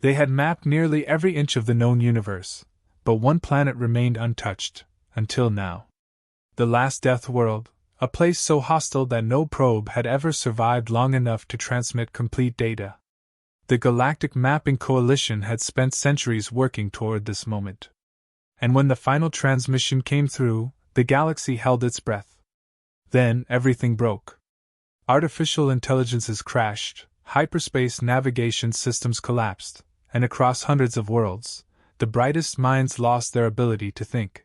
They had mapped nearly every inch of the known universe, but one planet remained untouched, until now. The last Deathworld, a place so hostile that no probe had ever survived long enough to transmit complete data. The Galactic Mapping Coalition had spent centuries working toward this moment. And when the final transmission came through, the galaxy held its breath. Then everything broke. Artificial intelligences crashed, hyperspace navigation systems collapsed, and across hundreds of worlds, the brightest minds lost their ability to think.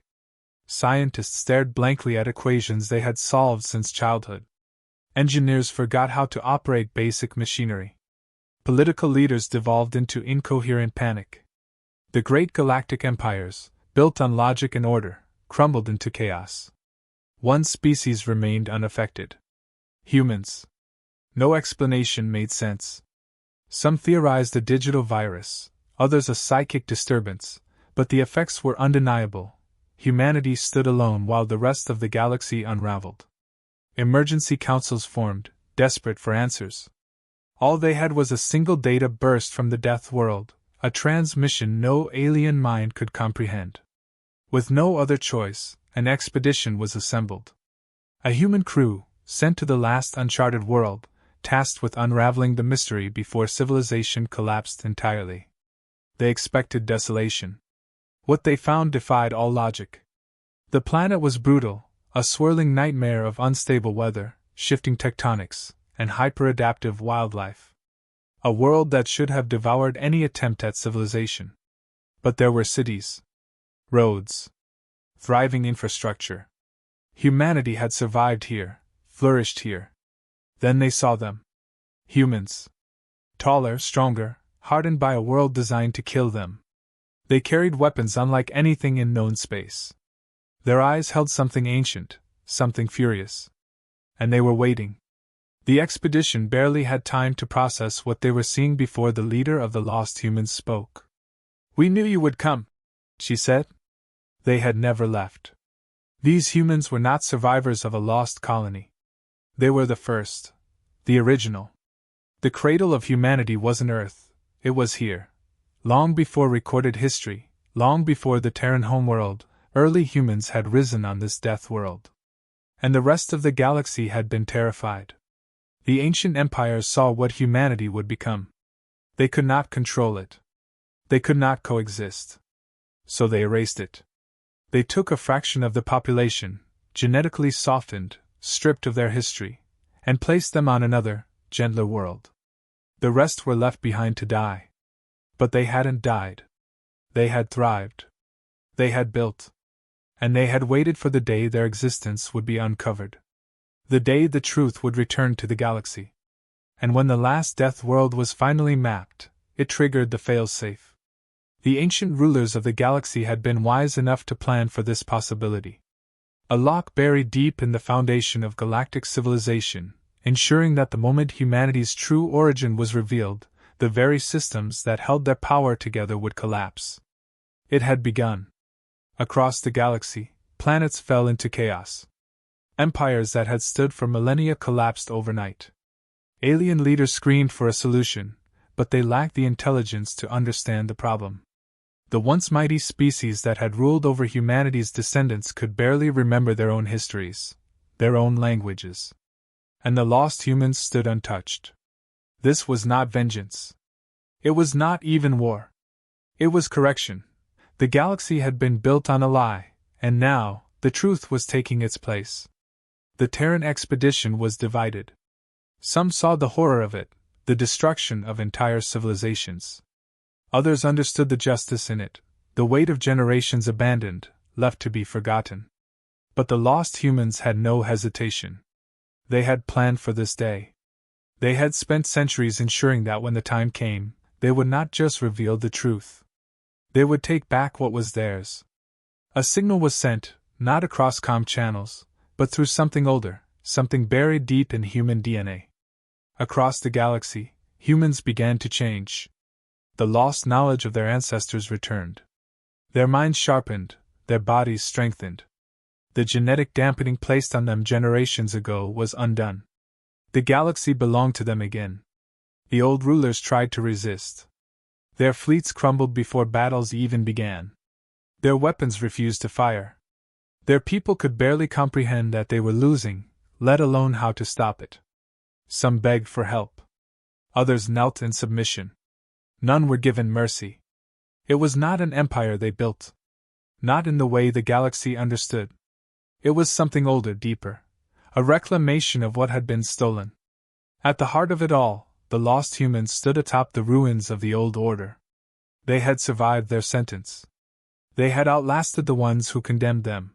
Scientists stared blankly at equations they had solved since childhood. Engineers forgot how to operate basic machinery. Political leaders devolved into incoherent panic. The great galactic empires, built on logic and order, crumbled into chaos. One species remained unaffected. Humans. No explanation made sense. Some theorized a digital virus, others a psychic disturbance, but the effects were undeniable. Humanity stood alone while the rest of the galaxy unraveled. Emergency councils formed, desperate for answers. All they had was a single data burst from the Deathworld, a transmission no alien mind could comprehend. With no other choice, an expedition was assembled. A human crew, sent to the last uncharted world, tasked with unraveling the mystery before civilization collapsed entirely. They expected desolation. What they found defied all logic. The planet was brutal, a swirling nightmare of unstable weather, shifting tectonics, and hyper-adaptive wildlife. A world that should have devoured any attempt at civilization. But there were cities. Roads. Thriving infrastructure. Humanity had survived here, flourished here. Then they saw them. Humans. Taller, stronger, hardened by a world designed to kill them. They carried weapons unlike anything in known space. Their eyes held something ancient, something furious. And they were waiting. The expedition barely had time to process what they were seeing before the leader of the lost humans spoke. "We knew you would come," she said. They had never left. These humans were not survivors of a lost colony. They were the first. The original. The cradle of humanity wasn't Earth, it was here. Long before recorded history, long before the Terran homeworld, early humans had risen on this death world. And the rest of the galaxy had been terrified. The ancient empires saw what humanity would become. They could not control it. They could not coexist. So they erased it. They took a fraction of the population, genetically softened, stripped of their history, and placed them on another, gentler world. The rest were left behind to die. But they hadn't died. They had thrived. They had built. And they had waited for the day their existence would be uncovered. The day the truth would return to the galaxy. And when the last death world was finally mapped, it triggered the fail-safe. The ancient rulers of the galaxy had been wise enough to plan for this possibility. A lock buried deep in the foundation of galactic civilization, ensuring that the moment humanity's true origin was revealed, the very systems that held their power together would collapse. It had begun. Across the galaxy, planets fell into chaos. Empires that had stood for millennia collapsed overnight. Alien leaders screamed for a solution, but they lacked the intelligence to understand the problem. The once mighty species that had ruled over humanity's descendants could barely remember their own histories, their own languages. And the lost humans stood untouched. This was not vengeance. It was not even war. It was correction. The galaxy had been built on a lie, and now, the truth was taking its place. The Terran expedition was divided. Some saw the horror of it, the destruction of entire civilizations. Others understood the justice in it, the weight of generations abandoned, left to be forgotten. But the lost humans had no hesitation. They had planned for this day. They had spent centuries ensuring that when the time came, they would not just reveal the truth. They would take back what was theirs. A signal was sent, not across comm channels, but through something older, something buried deep in human DNA. Across the galaxy, humans began to change. The lost knowledge of their ancestors returned. Their minds sharpened, their bodies strengthened. The genetic dampening placed on them generations ago was undone. The galaxy belonged to them again. The old rulers tried to resist. Their fleets crumbled before battles even began. Their weapons refused to fire. Their people could barely comprehend that they were losing, let alone how to stop it. Some begged for help. Others knelt in submission. None were given mercy. It was not an empire they built. Not in the way the galaxy understood. It was something older, deeper. A reclamation of what had been stolen. At the heart of it all, the lost humans stood atop the ruins of the old order. They had survived their sentence. They had outlasted the ones who condemned them.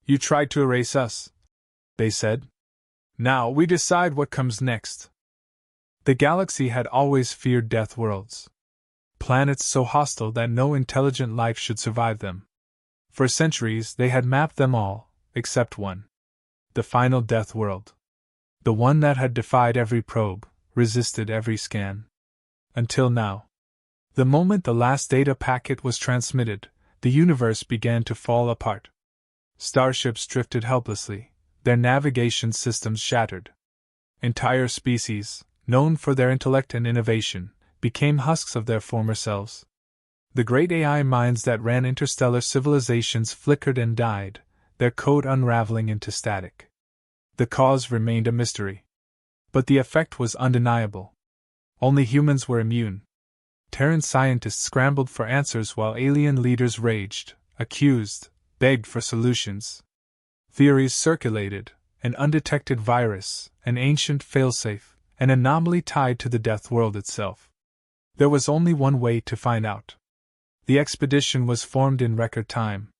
You tried to erase us, they said. Now we decide what comes next. The galaxy had always feared death worlds. Planets so hostile that no intelligent life should survive them. For centuries they had mapped them all, except one. The final death world. The one that had defied every probe, resisted every scan. Until now. The moment the last data packet was transmitted, the universe began to fall apart. Starships drifted helplessly, their navigation systems shattered. Entire species, known for their intellect and innovation, became husks of their former selves. The great AI minds that ran interstellar civilizations flickered and died, their code unraveling into static. The cause remained a mystery. But the effect was undeniable. Only humans were immune. Terran scientists scrambled for answers while alien leaders raged, accused, begged for solutions. Theories circulated: an undetected virus, an ancient failsafe, an anomaly tied to the death world itself. There was only one way to find out. The expedition was formed in record time.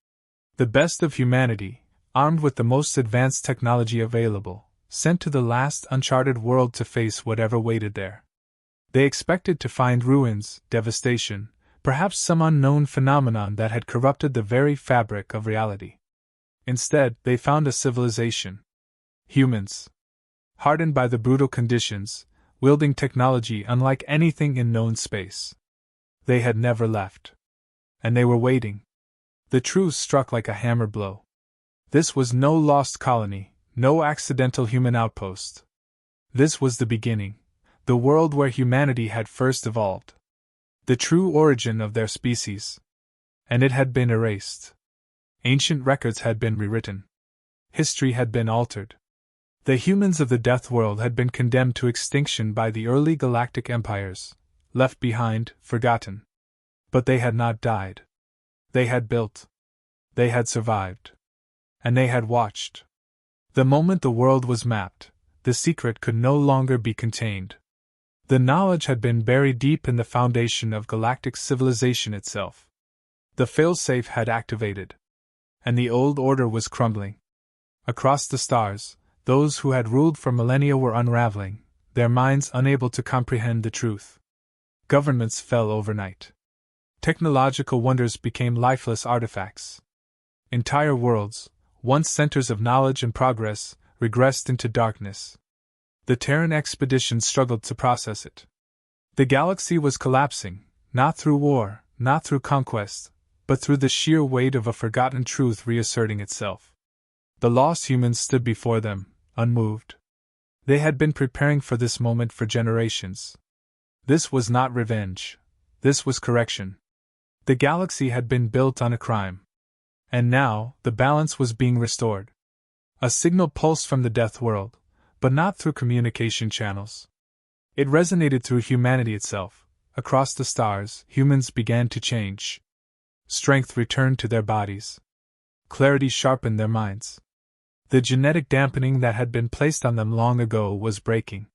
The best of humanity, armed with the most advanced technology available, sent to the last uncharted world to face whatever waited there. They expected to find ruins, devastation, perhaps some unknown phenomenon that had corrupted the very fabric of reality. Instead, they found a civilization. Humans. Hardened by the brutal conditions, wielding technology unlike anything in known space. They had never left. And they were waiting. The truth struck like a hammer blow. This was no lost colony, no accidental human outpost. This was the beginning, the world where humanity had first evolved. The true origin of their species. And it had been erased. Ancient records had been rewritten. History had been altered. The humans of the death world had been condemned to extinction by the early galactic empires, left behind, forgotten. But they had not died. They had built. They had survived. And they had watched. The moment the world was mapped, the secret could no longer be contained. The knowledge had been buried deep in the foundation of galactic civilization itself. The failsafe had activated. And the old order was crumbling. Across the stars, those who had ruled for millennia were unraveling, their minds unable to comprehend the truth. Governments fell overnight. Technological wonders became lifeless artifacts. Entire worlds, once centers of knowledge and progress, regressed into darkness. The Terran expedition struggled to process it. The galaxy was collapsing, not through war, not through conquest, but through the sheer weight of a forgotten truth reasserting itself. The lost humans stood before them, unmoved. They had been preparing for this moment for generations. This was not revenge. This was correction. The galaxy had been built on a crime. And now, the balance was being restored. A signal pulsed from the death world, but not through communication channels. It resonated through humanity itself. Across the stars, humans began to change. Strength returned to their bodies. Clarity sharpened their minds. The genetic dampening that had been placed on them long ago was breaking.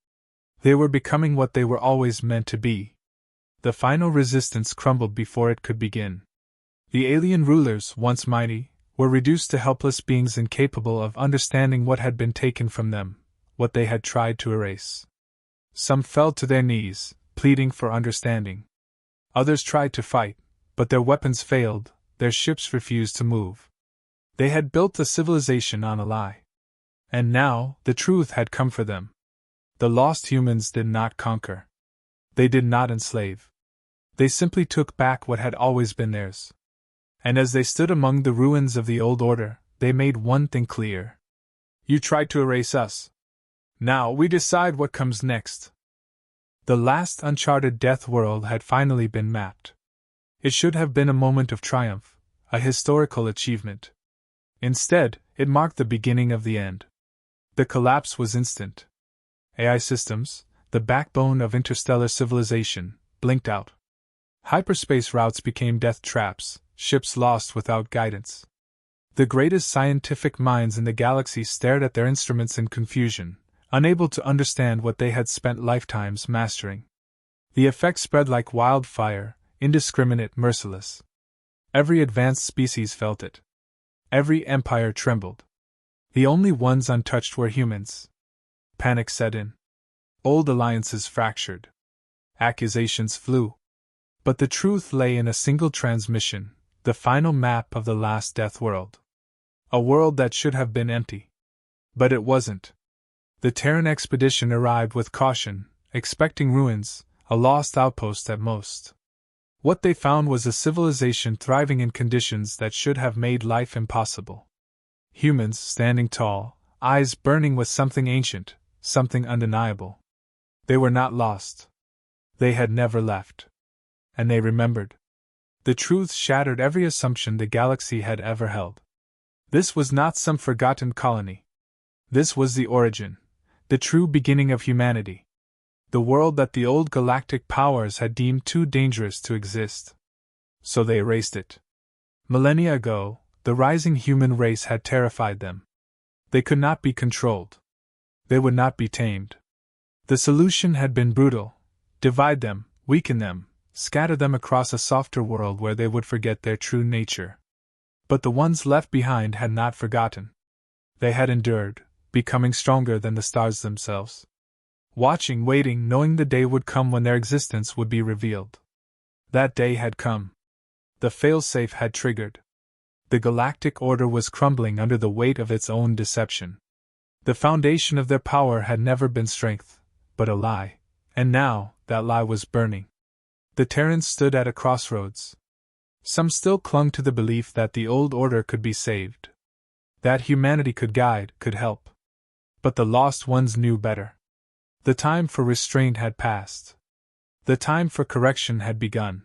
They were becoming what they were always meant to be. The final resistance crumbled before it could begin. The alien rulers, once mighty, were reduced to helpless beings incapable of understanding what had been taken from them, what they had tried to erase. Some fell to their knees, pleading for understanding. Others tried to fight, but their weapons failed, their ships refused to move. They had built a civilization on a lie. And now, the truth had come for them. The lost humans did not conquer. They did not enslave. They simply took back what had always been theirs. And as they stood among the ruins of the old order, they made one thing clear. You tried to erase us. Now we decide what comes next. The last uncharted death world had finally been mapped. It should have been a moment of triumph, a historical achievement. Instead, it marked the beginning of the end. The collapse was instant. AI systems, the backbone of interstellar civilization, blinked out. Hyperspace routes became death traps, ships lost without guidance. The greatest scientific minds in the galaxy stared at their instruments in confusion, unable to understand what they had spent lifetimes mastering. The effect spread like wildfire, indiscriminate, merciless. Every advanced species felt it. Every empire trembled. The only ones untouched were humans. Panic set in. Old alliances fractured. Accusations flew. But the truth lay in a single transmission, the final map of the last death world. A world that should have been empty. But it wasn't. The Terran expedition arrived with caution, expecting ruins, a lost outpost at most. What they found was a civilization thriving in conditions that should have made life impossible. Humans standing tall, eyes burning with something ancient, something undeniable. They were not lost. They had never left. And they remembered. The truth shattered every assumption the galaxy had ever held. This was not some forgotten colony. This was the origin, the true beginning of humanity. The world that the old galactic powers had deemed too dangerous to exist. So they erased it. Millennia ago, the rising human race had terrified them. They could not be controlled. They would not be tamed. The solution had been brutal: divide them, weaken them, scatter them across a softer world where they would forget their true nature. But the ones left behind had not forgotten. They had endured, becoming stronger than the stars themselves. Watching, waiting, knowing the day would come when their existence would be revealed. That day had come. The failsafe had triggered. The galactic order was crumbling under the weight of its own deception. The foundation of their power had never been strength, but a lie, and now that lie was burning. The Terrans stood at a crossroads. Some still clung to the belief that the old order could be saved, that humanity could guide, could help. But the lost ones knew better. The time for restraint had passed. The time for correction had begun.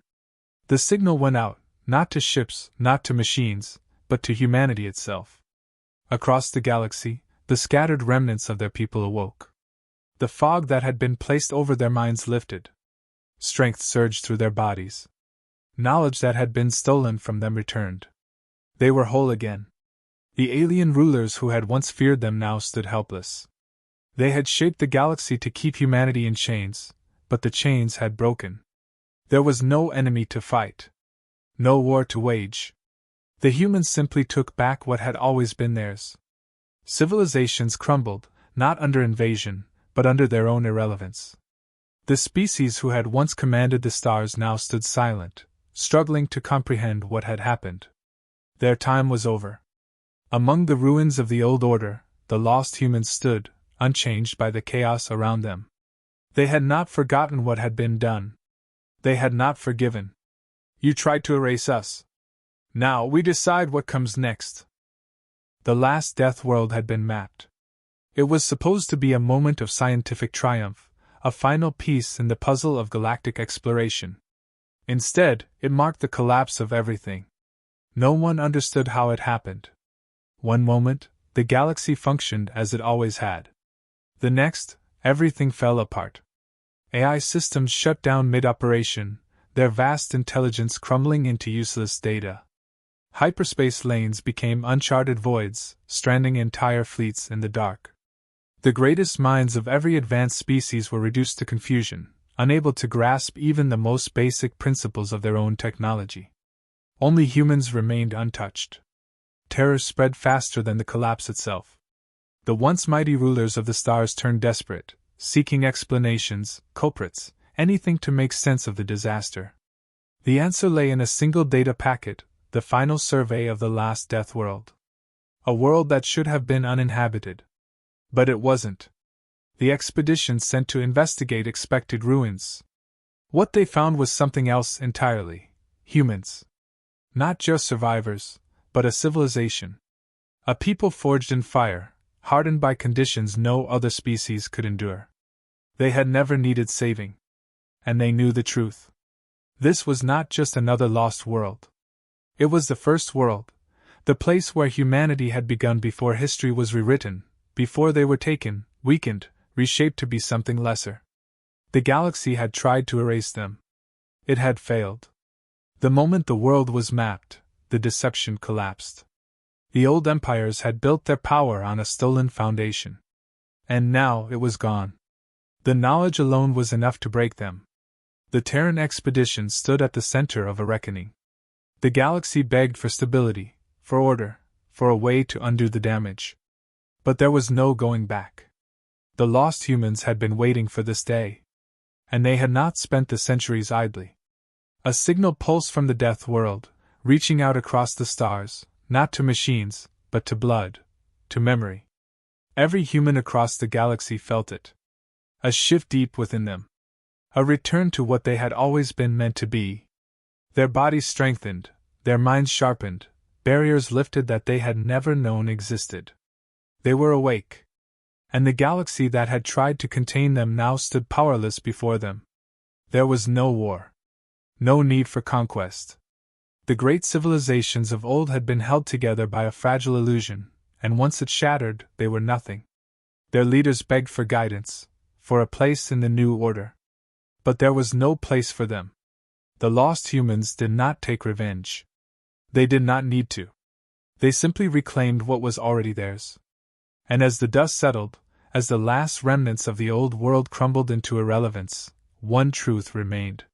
The signal went out, not to ships, not to machines, but to humanity itself. Across the galaxy, the scattered remnants of their people awoke. The fog that had been placed over their minds lifted. Strength surged through their bodies. Knowledge that had been stolen from them returned. They were whole again. The alien rulers who had once feared them now stood helpless. They had shaped the galaxy to keep humanity in chains, but the chains had broken. There was no enemy to fight. No war to wage. The humans simply took back what had always been theirs. Civilizations crumbled, not under invasion, but under their own irrelevance. The species who had once commanded the stars now stood silent, struggling to comprehend what had happened. Their time was over. Among the ruins of the old order, the lost humans stood, unchanged by the chaos around them. They had not forgotten what had been done. They had not forgiven. You tried to erase us. Now we decide what comes next. The last death world had been mapped. It was supposed to be a moment of scientific triumph, a final piece in the puzzle of galactic exploration. Instead, it marked the collapse of everything. No one understood how it happened. One moment, the galaxy functioned as it always had. The next, everything fell apart. AI systems shut down mid-operation, their vast intelligence crumbling into useless data. Hyperspace lanes became uncharted voids, stranding entire fleets in the dark. The greatest minds of every advanced species were reduced to confusion, unable to grasp even the most basic principles of their own technology. Only humans remained untouched. Terror spread faster than the collapse itself. The once mighty rulers of the stars turned desperate, seeking explanations, culprits, anything to make sense of the disaster. The answer lay in a single data packet, the final survey of the last death world. A world that should have been uninhabited. But it wasn't. The expedition sent to investigate expected ruins. What they found was something else entirely: humans. Not just survivors, but a civilization. A people forged in fire, hardened by conditions no other species could endure. They had never needed saving. And they knew the truth. This was not just another lost world. It was the first world, the place where humanity had begun before history was rewritten, before they were taken, weakened, reshaped to be something lesser. The galaxy had tried to erase them. It had failed. The moment the world was mapped, the deception collapsed. The old empires had built their power on a stolen foundation. And now it was gone. The knowledge alone was enough to break them. The Terran expedition stood at the center of a reckoning. The galaxy begged for stability, for order, for a way to undo the damage. But there was no going back. The lost humans had been waiting for this day. And they had not spent the centuries idly. A signal pulsed from the Deathworld, reaching out across the stars, not to machines, but to blood, to memory. Every human across the galaxy felt it. A shift deep within them. A return to what they had always been meant to be. Their bodies strengthened, their minds sharpened, barriers lifted that they had never known existed. They were awake. And the galaxy that had tried to contain them now stood powerless before them. There was no war. No need for conquest. The great civilizations of old had been held together by a fragile illusion, and once it shattered, they were nothing. Their leaders begged for guidance, for a place in the new order. But there was no place for them. The lost humans did not take revenge. They did not need to. They simply reclaimed what was already theirs. And as the dust settled, as the last remnants of the old world crumbled into irrelevance, one truth remained.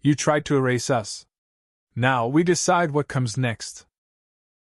You tried to erase us. Now we decide what comes next.